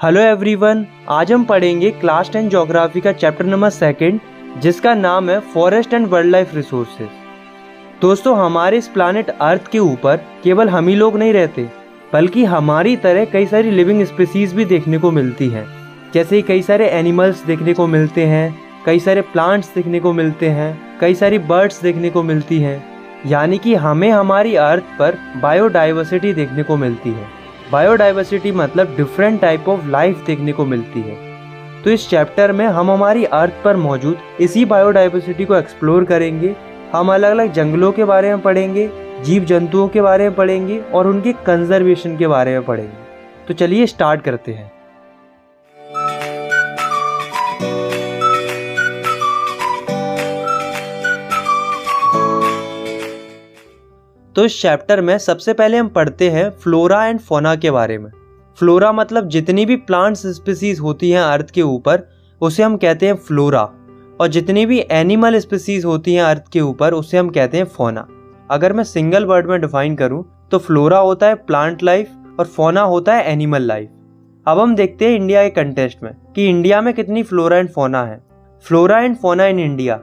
Hello everyone, आज हम पढ़ेंगे क्लास 10 ज्योग्राफी का चैप्टर नंबर 2 जिसका नाम है forest and wild life resources. दोस्तों, हमारे इस प्लानेट अर्थ के ऊपर केवल हम ही लोग नहीं रहते, बल्कि हमारी तरह कई सारी लिविंग स्पीसीज भी देखने को मिलती हैं। जैसे कई सारे एनिमल्स देखने को मिलते हैं, कई सारे प्लांट्स देखने को मिलते हैं, कई सारी बर्ड्स देखने को मिलती हैं। यानी कि हमें हमारी अर्थ पर बायोडाइवर्सिटी देखने को मिलती है। बायोडाइवर्सिटी मतलब डिफरेंट टाइप ऑफ लाइफ देखने को मिलती है। तो इस चैप्टर में हम हमारी अर्थ पर मौजूद इसी बायोडाइवर्सिटी को एक्सप्लोर करेंगे। हम अलग अलग जंगलों के बारे में पढ़ेंगे, जीव जंतुओं के बारे में पढ़ेंगे और उनके कंजर्वेशन के बारे में पढ़ेंगे। तो चलिए स्टार्ट करते हैं। तो इस चैप्टर में सबसे पहले हम पढ़ते हैं फ्लोरा एंड फौना के बारे में। फ्लोरा मतलब जितनी भी प्लांट्स स्पीसीज होती हैं अर्थ के ऊपर उसे हम कहते हैं फ्लोरा, और जितनी भी एनिमल स्पीसीज होती हैं अर्थ के ऊपर उसे हम कहते हैं फौना। अगर मैं सिंगल वर्ड में डिफाइन करूं तो फ्लोरा होता है प्लांट लाइफ और फौना होता है एनिमल लाइफ। अब हम देखते हैं इंडिया के कंटेस्ट में कि इंडिया में कितनी फ्लोरा एंड फौना है। Flora and fauna in India,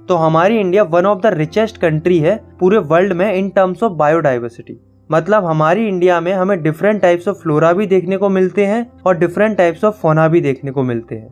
तो हमारी India one of the richest country है पूरे वर्ल्ड में इन टर्म्स ऑफ बायोडाइवर्सिटी। मतलब हमारी इंडिया में हमें डिफरेंट टाइप्स ऑफ फ्लोरा भी देखने को मिलते हैं और डिफरेंट टाइप्स ऑफ फौना भी देखने को मिलते हैं।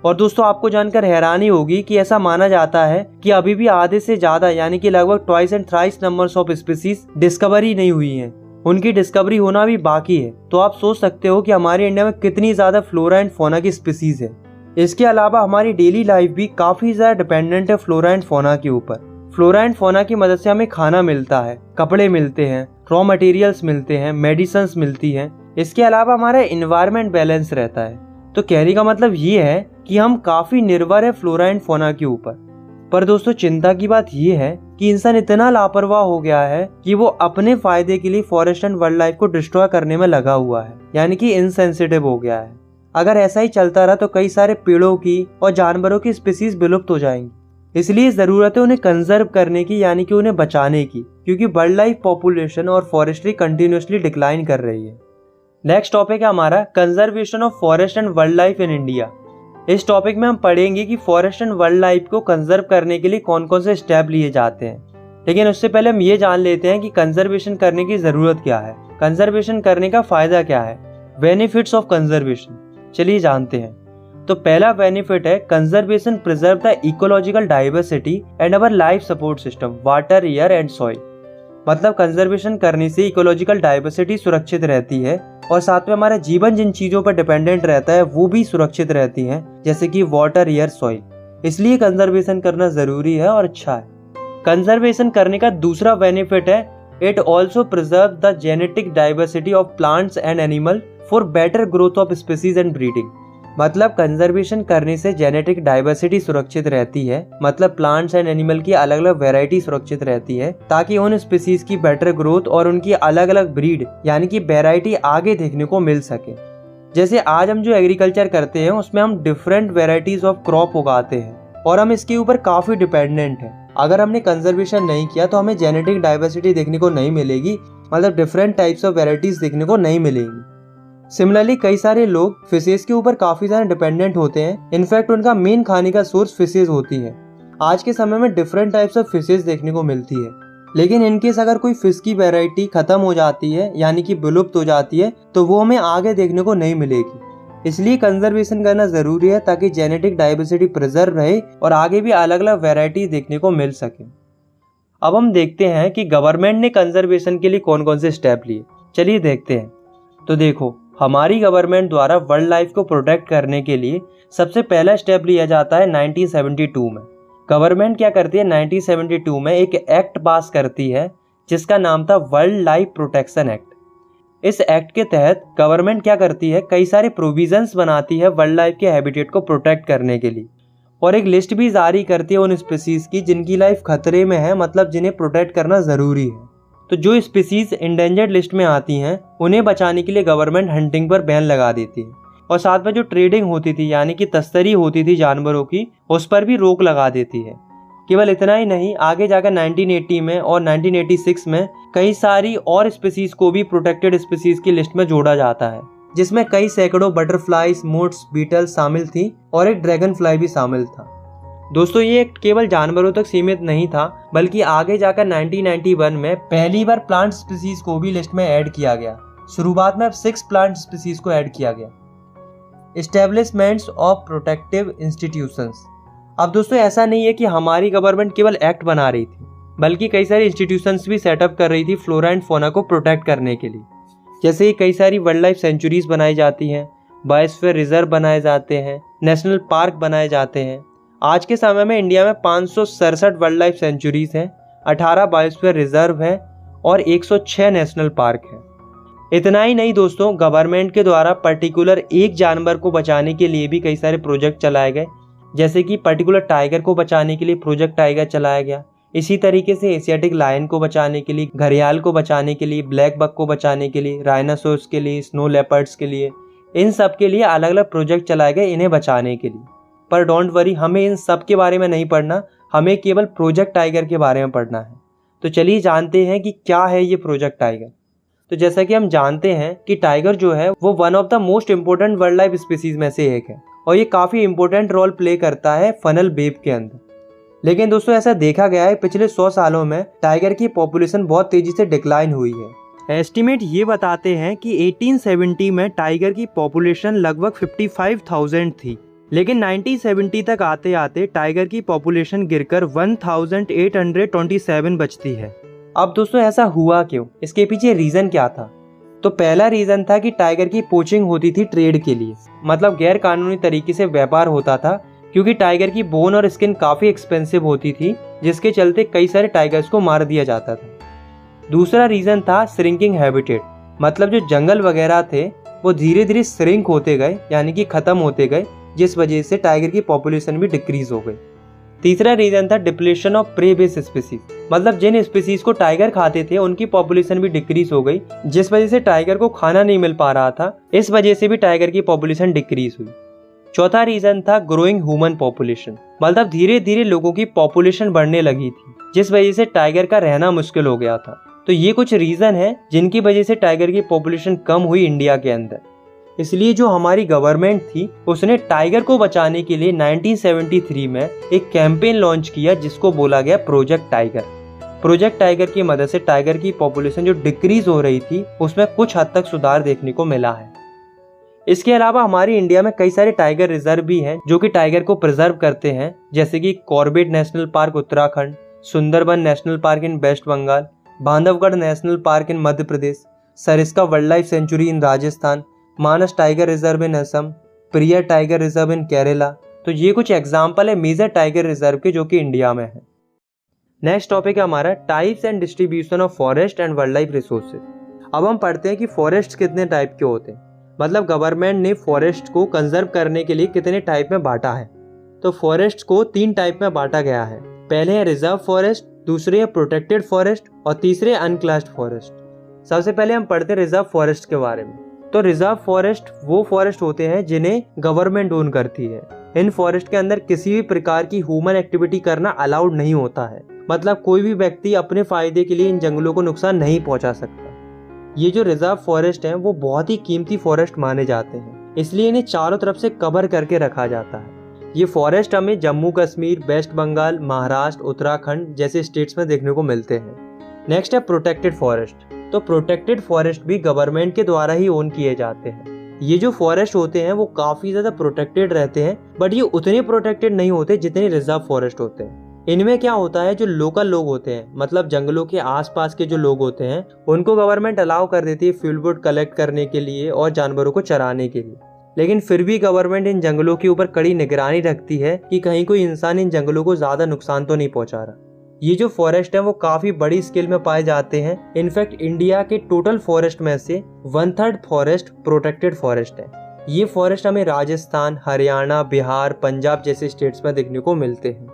और दोस्तों, आपको जानकर हैरानी होगी कि ऐसा माना जाता है कि अभी भी आधे से ज्यादा यानी कि लगभग twice and thrice numbers of species discovery नहीं हुई हैं। उनकी डिस्कवरी होना भी बाकी है। तो आप सोच सकते हो कि हमारी इंडिया में कितनी ज्यादा फ्लोरा एंड फौना की स्पीसीज है। इसके अलावा हमारी डेली लाइफ भी काफी ज्यादा डिपेंडेंट है फ्लोरा एंड फौना के ऊपर। फ्लोरा एंड फौना की मदद से हमें खाना मिलता है, कपड़े मिलते हैं, रॉ मटेरियल्स मिलते हैं, मेडिसिन मिलती हैं। इसके अलावा हमारा एनवायरनमेंट बैलेंस रहता है। तो कहने का मतलब ये है कि हम काफी निर्भर है फ्लोरा एंड फौना के ऊपर। पर दोस्तों, चिंता की बात ये है कि इंसान इतना लापरवाह हो गया है कि वो अपने फायदे के लिए फॉरेस्ट एंड वाइल्ड लाइफ को डिस्ट्रॉय करने में लगा हुआ है, यानी कि इनसेंसिटिव हो गया है। अगर ऐसा ही चलता रहा तो कई सारे पेड़ों की और जानवरों की स्पीसीज विलुप्त हो जाएंगी। इसलिए जरूरत है उन्हें कंजर्व करने की, यानी कि उन्हें बचाने की, क्योंकि वाइल्ड लाइफ पॉपुलेशन और फॉरेस्ट्री कंटिन्यूअसली डिक्लाइन कर रही है। नेक्स्ट टॉपिक है हमारा conservation of forest and wild life in India. इस टॉपिक में हम पढ़ेंगे कि फॉरेस्ट एंड वाइल्ड लाइफ को कंजर्व करने के लिए कौन कौन से स्टेप लिए जाते हैं। लेकिन उससे पहले हम ये जान लेते हैं कि कंजर्वेशन करने की जरूरत क्या है, कंजर्वेशन करने का फायदा क्या है, बेनिफिट्स ऑफ कंजर्वेशन। चलिए जानते हैं। तो पहला बेनिफिट है conservation preserve the ecological diversity and our life support system, water, air and soil. मतलब कंजर्वेशन करने से इकोलॉजिकल डाइवर्सिटी सुरक्षित रहती है और साथ में हमारा जीवन जिन चीजों पर डिपेंडेंट रहता है वो भी सुरक्षित रहती हैं, जैसे कि वाटर, एयर, सॉइल। इसलिए कंजर्वेशन करना जरूरी है और अच्छा है। कंजर्वेशन करने का दूसरा बेनिफिट है it also preserve the genetic diversity of plants and animal for better growth of species and breeding. मतलब कंजर्वेशन करने से जेनेटिक डाइवर्सिटी सुरक्षित रहती है, मतलब प्लांट्स एंड एनिमल की अलग अलग वैरायटी सुरक्षित रहती है, ताकि उन स्पीसीज की बेटर ग्रोथ और उनकी अलग अलग ब्रीड यानी कि वैरायटी आगे देखने को मिल सके। जैसे आज हम जो एग्रीकल्चर करते हैं उसमें हम डिफरेंट वेराइटीज ऑफ क्रॉप उगाते हैं और हम इसके ऊपर काफी डिपेंडेंट हैं। अगर हमने कंजर्वेशन नहीं किया तो हमें जेनेटिक डाइवर्सिटी देखने को नहीं मिलेगी, मतलब डिफरेंट टाइप्स ऑफ वेराइटीज देखने को नहीं मिलेंगी। सिमिलरली कई सारे लोग फिशेज के ऊपर काफी ज्यादा डिपेंडेंट होते हैं। इनफैक्ट उनका मेन खाने का सोर्स फिशेज होती है। आज के समय में डिफरेंट टाइप्स ऑफ फिशेज देखने को मिलती है, लेकिन इनकेस अगर कोई फिश की वैरायटी खत्म हो जाती है यानी कि विलुप्त हो जाती है तो वो हमें आगे देखने को नहीं मिलेगी। इसलिए कंजर्वेशन करना जरूरी है ताकि जेनेटिक डाइवर्सिटी प्रिजर्व रहे और आगे भी अलग अलग वैरायटी देखने को मिल सके। अब हम देखते हैं कि गवर्नमेंट ने कंजर्वेशन के लिए कौन कौन से स्टेप लिए। चलिए देखते हैं। तो देखो, हमारी गवर्नमेंट द्वारा वर्ल्ड लाइफ को प्रोटेक्ट करने के लिए सबसे पहला स्टेप लिया जाता है 1972 में। गवर्नमेंट क्या करती है, 1972 में एक एक्ट पास करती है जिसका नाम था वर्ल्ड लाइफ प्रोटेक्शन एक्ट। इस एक्ट के तहत गवर्नमेंट क्या करती है, कई सारे प्रोविजंस बनाती है वर्ल्ड लाइफ के हैबिटेट को प्रोटेक्ट करने के लिए, और एक लिस्ट भी जारी करती है उन स्पीसीज की जिनकी लाइफ खतरे में है, मतलब जिन्हें प्रोटेक्ट करना जरूरी है। तो जो स्पीसीज इंडेंजर्ड लिस्ट में आती हैं उन्हें बचाने के लिए गवर्नमेंट हंटिंग पर बैन लगा देती है, और साथ में जो ट्रेडिंग होती थी यानी कि तस्करी होती थी जानवरों की, उस पर भी रोक लगा देती है। केवल इतना ही नहीं, आगे जाकर 1980 में और 1986 में कई सारी और स्पीसीज को भी प्रोटेक्टेड स्पीसीज की लिस्ट में जोड़ा जाता है। जिसमें कई सैकड़ों बटरफ्लाईज, मोथ्स, बीटल्स शामिल थी और एक ड्रैगन फ्लाई भी शामिल था। दोस्तों ये केवल जानवरों तक सीमित नहीं था, बल्कि आगे जाकर 1991 में पहली बार प्लांट स्पीसीज को भी लिस्ट में ऐड किया गया। शुरुआत में 6 प्लांट स्पीसीज को ऐड किया गया। Establishments of protective institutions. अब दोस्तों ऐसा नहीं है कि हमारी गवर्नमेंट केवल एक्ट बना रही थी, बल्कि कई सारी इंस्टीट्यूशंस भी सेटअप कर रही थी फ्लोरा एंड फौना को प्रोटेक्ट करने के लिए। जैसे कई सारी वाइल्ड लाइफ सेंचुरीज बनाई जाती हैं, बायोस्फीयर रिजर्व बनाए जाते हैं, नेशनल पार्क बनाए जाते हैं। आज के समय में इंडिया में 567 वाइल्ड लाइफ सेंचुरीज हैं, 18 बायोस्फीयर रिजर्व हैं और 106 नेशनल पार्क हैं। इतना ही नहीं दोस्तों, गवर्नमेंट के द्वारा पर्टिकुलर एक जानवर को बचाने के लिए भी कई सारे प्रोजेक्ट चलाए गए। जैसे कि पर्टिकुलर टाइगर को बचाने के लिए प्रोजेक्ट टाइगर चलाया गया। इसी तरीके से एशियाटिक लायन को बचाने के लिए, घड़ियाल को बचाने के लिए, ब्लैक बक को बचाने के लिए, राइनासोर्स के लिए, स्नो लेपर्ड्स के लिए, इन सब के लिए अलग अलग प्रोजेक्ट चलाए गए इन्हें बचाने के लिए। पर डोंट वरी, हमें इन सब के बारे में नहीं पढ़ना, हमें केवल प्रोजेक्ट टाइगर के बारे में पढ़ना है। तो चलिए जानते हैं कि क्या है ये प्रोजेक्ट टाइगर। तो जैसा कि हम जानते हैं कि टाइगर जो है वो one of the most important wild life species में से एक है और ये काफ़ी इंपॉर्टेंट रोल प्ले करता है फनल वेब के अंदर। लेकिन दोस्तों ऐसा देखा गया है पिछले 100 सालों में टाइगर की पॉपुलेशन बहुत तेजी से डिक्लाइन हुई है। एस्टीमेट ये बताते हैं कि 1870 में टाइगर की पॉपुलेशन लगभग 55,000 थी, लेकिन 1970 तक आते आते टाइगर की पॉपुलेशन गिरकर 1827 बचती है। अब दोस्तों ऐसा हुआ क्यों, इसके पीछे रीज़न क्या था? तो पहला रीज़न था कि टाइगर की पोचिंग होती थी ट्रेड के लिए, मतलब गैर कानूनी तरीके से व्यापार होता था, क्योंकि टाइगर की बोन और स्किन काफ़ी एक्सपेंसिव होती थी, जिसके चलते कई सारे टाइगर्स को मार दिया जाता था। दूसरा रीज़न था श्रिंकिंग हैबिटेट, मतलब जो जंगल वगैरह थे वो धीरे धीरे श्रिंक होते गए, यानी कि ख़त्म होते गए, जिस वजह से टाइगर की पॉपुलेशन भी डिक्रीज हो गई। तीसरा रीज़न था depletion of prey based species, मतलब जिन स्पीसीज को टाइगर खाते थे उनकी पॉपुलेशन भी डिक्रीज हो गई, जिस वजह से टाइगर को खाना नहीं मिल पा रहा था। इस वजह से भी टाइगर की पॉपुलेशन डिक्रीज हुई। चौथा रीज़न था ग्रोइंग ह्यूमन पॉपुलेशन, मतलब धीरे धीरे लोगों की पॉपुलेशन बढ़ने लगी थी, जिस वजह से टाइगर का रहना मुश्किल हो गया था। तो ये कुछ रीज़न है जिनकी वजह से टाइगर की पॉपुलेशन कम हुई इंडिया के अंदर। इसलिए जो हमारी गवर्नमेंट थी उसने टाइगर को बचाने के लिए 1973 में एक कैंपेन लॉन्च किया, जिसको बोला गया प्रोजेक्ट टाइगर। प्रोजेक्ट टाइगर की मदद से टाइगर की पॉपुलेशन जो डिक्रीज हो रही थी उसमें कुछ हद तक सुधार देखने को मिला है। इसके अलावा हमारी इंडिया में कई सारे टाइगर रिजर्व भी हैं जो कि टाइगर को प्रिजर्व करते हैं, जैसे कि Corbett National Park Uttarakhand, Sundarban National Park in West Bengal, Bandhavgarh National Park in Madhya Pradesh, Sariska wild life sanctuary in Rajasthan, Manas tiger reserve in Assam, Periyar tiger reserve in Kerala. तो ये कुछ एग्जाम्पल है मेजर टाइगर रिजर्व के जो कि इंडिया में है। नेक्स्ट टॉपिक है हमारा types and distribution of forest and wild life resources. अब हम पढ़ते हैं कि फॉरेस्ट कितने टाइप के होते हैं, मतलब गवर्नमेंट ने फॉरेस्ट को कंजर्व करने के लिए कितने टाइप में बांटा है। तो फॉरेस्ट को 3 टाइप में बांटा गया है। पहले है रिजर्व फॉरेस्ट, दूसरे है प्रोटेक्टेड फॉरेस्ट और तीसरे अनक्लास्ड फॉरेस्ट। सबसे पहले हम पढ़ते हैं रिजर्व फॉरेस्ट के बारे में। तो रिजर्व फॉरेस्ट वो फॉरेस्ट होते हैं जिन्हें गवर्नमेंट ओन करती है। इन फॉरेस्ट के अंदर किसी भी प्रकार की ह्यूमन एक्टिविटी करना अलाउड नहीं होता है, मतलब कोई भी व्यक्ति अपने फायदे के लिए इन जंगलों को नुकसान नहीं पहुंचा सकता। ये जो रिजर्व फॉरेस्ट हैं वो बहुत ही कीमती फॉरेस्ट माने जाते हैं, इसलिए इन्हें चारों तरफ से कवर करके रखा जाता है। ये फॉरेस्ट हमें जम्मू कश्मीर, वेस्ट बंगाल, महाराष्ट्र, उत्तराखंड जैसे स्टेट्स में देखने को मिलते हैं। नेक्स्ट है प्रोटेक्टेड फॉरेस्ट। तो प्रोटेक्टेड फॉरेस्ट भी गवर्नमेंट के द्वारा ही ओन किए जाते हैं। ये जो फॉरेस्ट होते हैं वो काफ़ी ज़्यादा प्रोटेक्टेड रहते हैं, बट ये उतने प्रोटेक्टेड नहीं होते जितने रिजर्व फॉरेस्ट होते हैं। इनमें क्या होता है, जो लोकल लोग होते हैं, मतलब जंगलों के आसपास के जो लोग होते हैं, उनको गवर्नमेंट अलाउ कर देती है फ्यूल वुड कलेक्ट करने के लिए और जानवरों को चराने के लिए। लेकिन फिर भी गवर्नमेंट इन जंगलों के ऊपर कड़ी निगरानी रखती है कि कहीं कोई इंसान इन जंगलों को ज़्यादा नुकसान तो नहीं पहुंचा रहा। ये जो फॉरेस्ट है वो काफ़ी बड़ी स्केल में पाए जाते हैं। इनफैक्ट इंडिया के टोटल फॉरेस्ट में से 1/3 फॉरेस्ट प्रोटेक्टेड फॉरेस्ट है। ये फॉरेस्ट हमें राजस्थान, हरियाणा, बिहार, पंजाब जैसे स्टेट्स में देखने को मिलते हैं।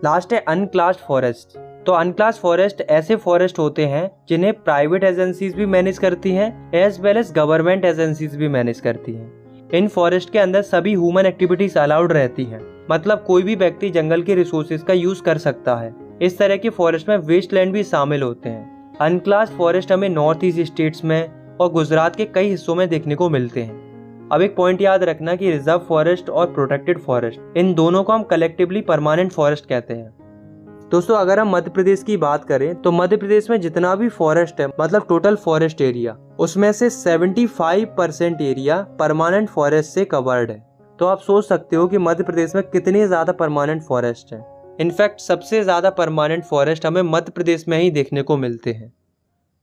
लास्ट है अनक्लास्ड फॉरेस्ट। तो अनक्लास्ड फॉरेस्ट ऐसे फॉरेस्ट होते हैं जिन्हें प्राइवेट एजेंसीज भी मैनेज करती हैं, as well as government agencies भी मैनेज करती हैं। इन फॉरेस्ट के अंदर सभी ह्यूमन एक्टिविटीज अलाउड रहती हैं, मतलब कोई भी व्यक्ति जंगल के रिसोर्सेज का यूज कर सकता है। इस तरह के फॉरेस्ट में वेस्टलैंड भी शामिल होते हैं। अनक्लास्ड फॉरेस्ट हमें नॉर्थ ईस्ट स्टेट्स में और गुजरात के कई हिस्सों में देखने को मिलते हैं। अब एक पॉइंट याद रखना कि रिजर्व फॉरेस्ट और प्रोटेक्टेड फॉरेस्ट, इन दोनों को हम कलेक्टिवली परमानेंट फॉरेस्ट कहते हैं। दोस्तों अगर हम मध्य प्रदेश की बात करें तो मध्य प्रदेश में जितना भी फॉरेस्ट है, मतलब टोटल फॉरेस्ट एरिया, उसमें से 75% एरिया परमानेंट फॉरेस्ट से कवर्ड है। तो आप सोच सकते हो कि मध्य प्रदेश में कितनी ज्यादा परमानेंट फॉरेस्ट है। इनफैक्ट सबसे ज्यादा परमानेंट फॉरेस्ट हमें मध्य प्रदेश में ही देखने को मिलते हैं।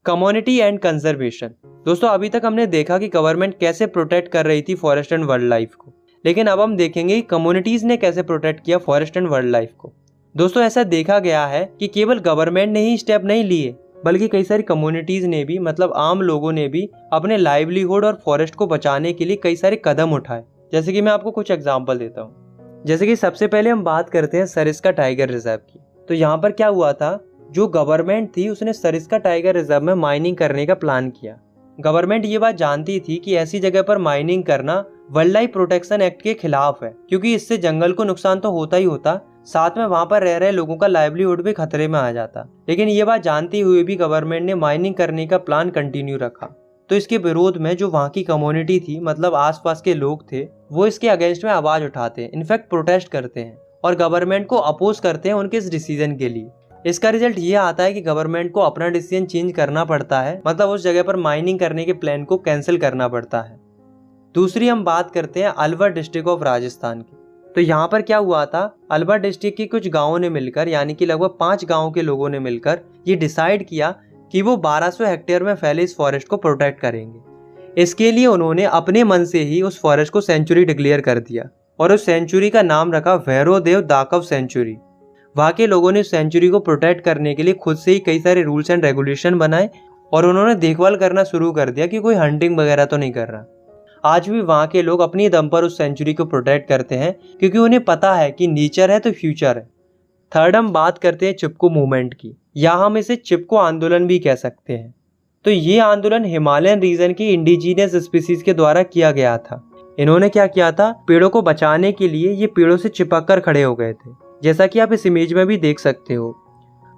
Community and conservation. दोस्तों अभी तक हमने देखा कि गवर्नमेंट कैसे प्रोटेक्ट कर रही थी फॉरेस्ट एंड वाइल्ड लाइफ को, लेकिन अब हम देखेंगे कि कम्युनिटीज ने कैसे प्रोटेक्ट किया फॉरेस्ट एंड वाइल्ड लाइफ को। दोस्तों ऐसा देखा गया है कि केवल गवर्नमेंट ने ही स्टेप नहीं लिए, बल्कि कई सारी कम्युनिटीज ने भी, मतलब आम लोगों ने भी अपने लाइवलीहुड और फॉरेस्ट को बचाने के लिए कई सारे कदम उठाए। जैसे कि मैं आपको कुछ एग्जांपल देता हूँ। जैसे कि सबसे पहले हम बात करते हैं सरिस्का टाइगर रिजर्व की। तो यहाँ पर क्या हुआ था, जो गवर्नमेंट थी उसने सरिस्का टाइगर रिजर्व में माइनिंग करने का प्लान किया। गवर्नमेंट ये बात जानती थी कि ऐसी जगह पर माइनिंग करना वाइल्ड लाइफ प्रोटेक्शन एक्ट के खिलाफ है, क्योंकि इससे जंगल को नुकसान तो होता ही होता, साथ में वहां पर रह रहे लोगों का लाइवलीहुड भी खतरे में आ जाता। लेकिन ये बात जानती हुए भी गवर्नमेंट ने माइनिंग करने का प्लान कंटिन्यू रखा। तो इसके विरोध में जो वहाँ की कम्युनिटी थी, मतलब आसपास के लोग थे, वो इसके अगेंस्ट में आवाज उठाते हैं, इनफैक्ट प्रोटेस्ट करते हैं और गवर्नमेंट को अपोज करते हैं उनके इस डिसीजन के लिए। इसका रिजल्ट ये आता है कि गवर्नमेंट को अपना डिसीजन चेंज करना पड़ता है, मतलब उस जगह पर माइनिंग करने के प्लान को कैंसिल करना पड़ता है। दूसरी हम बात करते हैं अलवर डिस्ट्रिक्ट ऑफ राजस्थान की। तो यहाँ पर क्या हुआ था, अलवर डिस्ट्रिक्ट के कुछ गांवों ने मिलकर, यानी कि लगभग 5 गांवों के लोगों ने मिलकर ये डिसाइड किया कि वो 1200 हेक्टेयर में फैले इस फॉरेस्ट को प्रोटेक्ट करेंगे। इसके लिए उन्होंने अपने मन से ही उस फॉरेस्ट को सेंचुरी डिक्लेयर कर दिया और उस सेंचुरी का नाम रखा भैरवदेव दाकव सेंचुरी। वहाँ के लोगों ने सेंचुरी को प्रोटेक्ट करने के लिए खुद से ही कई सारे रूल्स एंड रेगुलेशन बनाए और उन्होंने देखभाल करना शुरू कर दिया कि कोई हंटिंग वगैरह तो नहीं कर रहा। आज भी वहाँ के लोग अपनी दम पर उस सेंचुरी को प्रोटेक्ट करते हैं, क्योंकि उन्हें पता है कि नेचर है तो फ्यूचर है। थर्ड हम बात करते हैं चिपको मूवमेंट की, या हम इसे चिपको आंदोलन भी कह सकते हैं। तो ये आंदोलन हिमालयन रीजन की इंडिजीनियस स्पीसीज के द्वारा किया गया था। इन्होंने क्या किया था, पेड़ों को बचाने के लिए ये पेड़ों से चिपक कर खड़े हो गए थे, जैसा कि आप इस इमेज में भी देख सकते हो।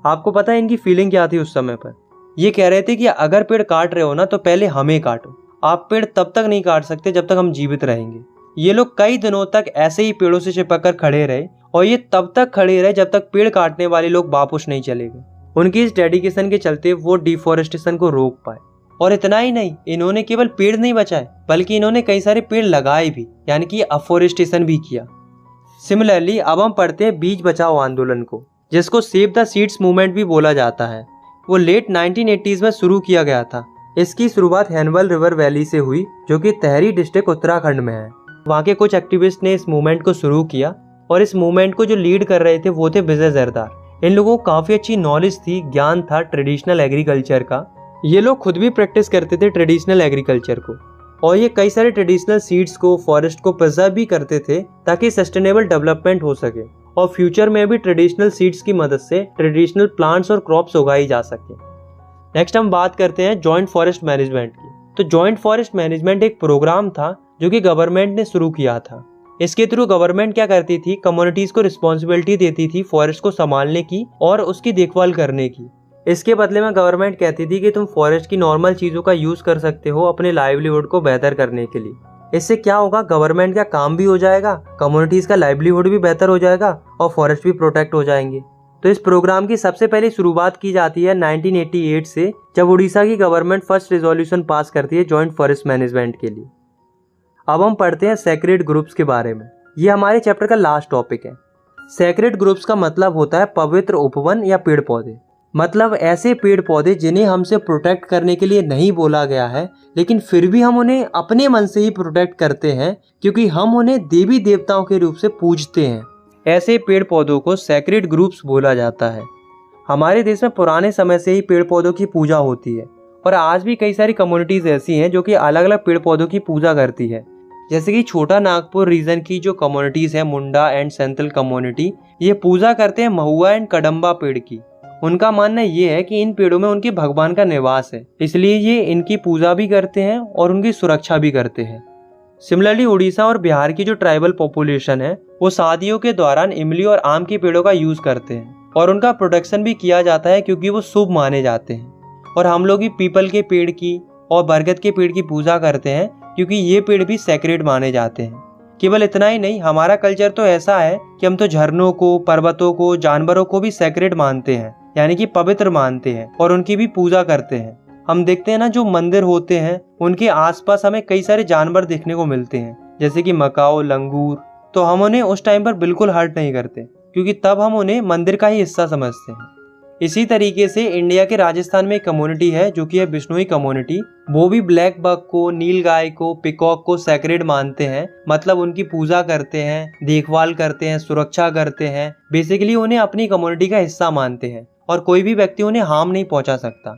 आपको पता है इनकी फीलिंग क्या थी उस समय पर? ये कह रहे थे कि अगर पेड़ काट रहे हो ना तो पहले हमें काटो, आप पेड़ तब तक नहीं काट सकते जब तक हम जीवित रहेंगे। ये लोग कई दिनों तक ऐसे ही पेड़ों से चिपक कर खड़े रहे और ये तब तक खड़े रहे जब तक पेड़ काटने वाले लोग वापस नहीं चले गए। उनकी इस डेडिकेशन के चलते वो डिफोरेस्टेशन को रोक पाए। और इतना ही नहीं, इन्होंने केवल पेड़ नहीं बचाए बल्कि इन्होंने कई सारे पेड़ लगाए भी, यानी कि अफोरेस्टेशन भी किया। सिमिलरली अब हम पढ़ते हैं बीज बचाओ आंदोलन को, जिसको सेव द सीड्स मूवमेंट भी बोला जाता है। वो लेट 1980s में शुरू किया गया था। इसकी शुरुआत हैनवल रिवर वैली से हुई, जो कि तहरी डिस्ट्रिक्ट उत्तराखंड में है। वहाँ के कुछ एक्टिविस्ट ने इस मूवमेंट को शुरू किया और इस मूवमेंट को जो लीड कर रहे थे वो थे विजय जरदार। इन लोगों को काफी अच्छी नॉलेज थी, ज्ञान था ट्रेडिशनल एग्रीकल्चर का। ये लोग खुद भी प्रैक्टिस करते थे ट्रेडिशनल एग्रीकल्चर को और ये कई सारे ट्रेडिशनल सीड्स को, फॉरेस्ट को प्रिजर्व भी करते थे ताकि सस्टेनेबल डेवलपमेंट हो सके और फ्यूचर में भी ट्रेडिशनल सीड्स की मदद से ट्रेडिशनल प्लांट्स और क्रॉप्स उगाई जा सके। नेक्स्ट हम बात करते हैं जॉइंट फॉरेस्ट मैनेजमेंट की। तो जॉइंट फॉरेस्ट मैनेजमेंट एक प्रोग्राम था जो कि गवर्नमेंट ने शुरू किया था। इसके थ्रू गवर्नमेंट क्या करती थी, कम्युनिटीज को रिस्पॉन्सिबिलिटी देती थी फॉरेस्ट को संभालने की और उसकी देखभाल करने की। इसके बदले में गवर्नमेंट कहती थी कि तुम फॉरेस्ट की नॉर्मल चीजों का यूज कर सकते हो अपने लाइवलीहुड को बेहतर करने के लिए। इससे क्या होगा, गवर्नमेंट का काम भी हो जाएगा, कम्युनिटीज का लाइवलीहुड भी बेहतर हो जाएगा और फॉरेस्ट भी प्रोटेक्ट हो जाएंगे। तो इस प्रोग्राम की सबसे पहले शुरुआत की जाती है 1988 से, जब उड़ीसा की गवर्नमेंट फर्स्ट रेजोल्यूशन पास करती है जॉइंट फॉरेस्ट मैनेजमेंट के लिए। अब हम पढ़ते हैं सेक्रेड ग्रुप्स के बारे में। ये हमारे चैप्टर का लास्ट टॉपिक है। सेक्रेड ग्रुप्स का मतलब होता है पवित्र उपवन या पेड़ पौधे, मतलब ऐसे पेड़ पौधे जिन्हें हमसे प्रोटेक्ट करने के लिए नहीं बोला गया है, लेकिन फिर भी हम उन्हें अपने मन से ही प्रोटेक्ट करते हैं क्योंकि हम उन्हें देवी देवताओं के रूप से पूजते हैं। ऐसे पेड़ पौधों को सेक्रेड ग्रुप्स बोला जाता है। हमारे देश में पुराने समय से ही पेड़ पौधों की पूजा होती है और आज भी कई सारी कम्युनिटीज ऐसी हैं जो कि अलग अलग पेड़ पौधों की पूजा करती है। जैसे कि छोटा नागपुर रीजन की जो कम्युनिटीज है, मुंडा एंड सेंथल कम्युनिटी, ये पूजा करते हैं महुआ एंड कदम्बा पेड़ की। उनका मानना ये है कि इन पेड़ों में उनके भगवान का निवास है, इसलिए ये इनकी पूजा भी करते हैं और उनकी सुरक्षा भी करते हैं। सिमिलरली उड़ीसा और बिहार की जो ट्राइबल पॉपुलेशन है वो शादियों के दौरान इमली और आम के पेड़ों का यूज करते हैं और उनका प्रोटेक्शन भी किया जाता है क्योंकि वो शुभ माने जाते हैं। और हम लोग भी पीपल के पेड़ की और बरगद के पेड़ की पूजा करते हैं क्योंकि ये पेड़ भी सैक्रेड माने जाते हैं। केवल इतना ही नहीं, हमारा कल्चर तो ऐसा है कि हम तो झरनों को, पर्वतों को, जानवरों को भी सैक्रेड मानते हैं, यानी कि पवित्र मानते हैं और उनकी भी पूजा करते हैं। हम देखते हैं ना, जो मंदिर होते हैं उनके आसपास हमें कई सारे जानवर देखने को मिलते हैं, जैसे कि मकाओ, लंगूर। तो हम उन्हें उस टाइम पर बिल्कुल हर्ट नहीं करते, क्योंकि तब हम उन्हें मंदिर का ही हिस्सा समझते हैं। इसी तरीके से इंडिया के राजस्थान में एक कम्युनिटी है जो कि है बिश्नोई कम्युनिटी। वो भी ब्लैक बक को, नील गाय को, पिकॉक को सैक्रेड मानते हैं, मतलब उनकी पूजा करते हैं, देखभाल करते हैं, सुरक्षा करते हैं। बेसिकली उन्हें अपनी कम्युनिटी का हिस्सा मानते हैं और कोई भी व्यक्ति उन्हें हार्म नहीं पहुंचा सकता।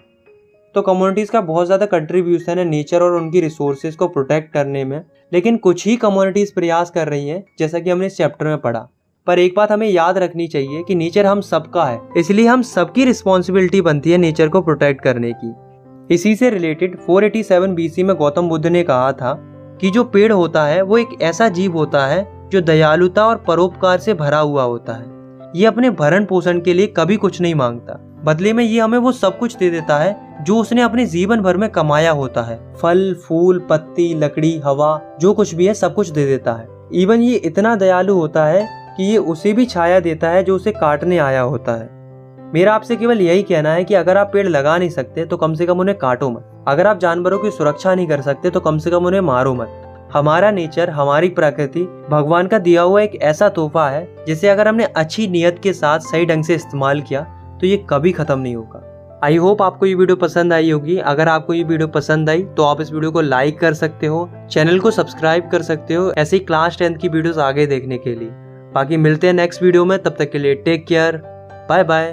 तो कम्युनिटीज का बहुत ज़्यादा कंट्रीब्यूशन है नेचर और उनकी रिसोर्सेज को प्रोटेक्ट करने में, लेकिन कुछ ही कम्युनिटीज प्रयास कर रही हैं, जैसा कि हमने इस चैप्टर में पढ़ा। पर एक बात हमें याद रखनी चाहिए कि नेचर हम सबका है, इसलिए हम सबकी रिस्पॉन्सिबिलिटी बनती है नेचर को प्रोटेक्ट करने की। इसी से रिलेटेड 487 BC में गौतम बुद्ध ने कहा था कि जो पेड़ होता है वो एक ऐसा जीव होता है जो दयालुता और परोपकार से भरा हुआ होता है। ये अपने भरण पोषण के लिए कभी कुछ नहीं मांगता, बदले में ये हमें वो सब कुछ दे देता है जो उसने अपने जीवन भर में कमाया होता है। फल, फूल, पत्ती, लकड़ी, हवा, जो कुछ भी है सब कुछ दे देता है। इवन ये इतना दयालु होता है कि ये उसे भी छाया देता है जो उसे काटने आया होता है। मेरा आपसे केवल यही कहना है कि अगर आप पेड़ लगा नहीं सकते तो कम से कम उन्हें काटो मत। अगर आप जानवरों की सुरक्षा नहीं कर सकते तो कम से कम उन्हें मारो मत। हमारा नेचर, हमारी प्रकृति भगवान का दिया हुआ एक ऐसा तोहफा है जिसे अगर हमने अच्छी नीयत के साथ सही ढंग से इस्तेमाल किया तो ये कभी खत्म नहीं होगा। आई होप आपको ये वीडियो पसंद आई होगी। अगर आपको ये वीडियो पसंद आई तो आप इस वीडियो को लाइक कर सकते हो, चैनल को सब्सक्राइब कर सकते हो ऐसे ही क्लास 10 की वीडियोस आगे देखने के लिए। बाकी मिलते हैं नेक्स्ट वीडियो में, तब तक के लिए टेक केयर, बाय बाय।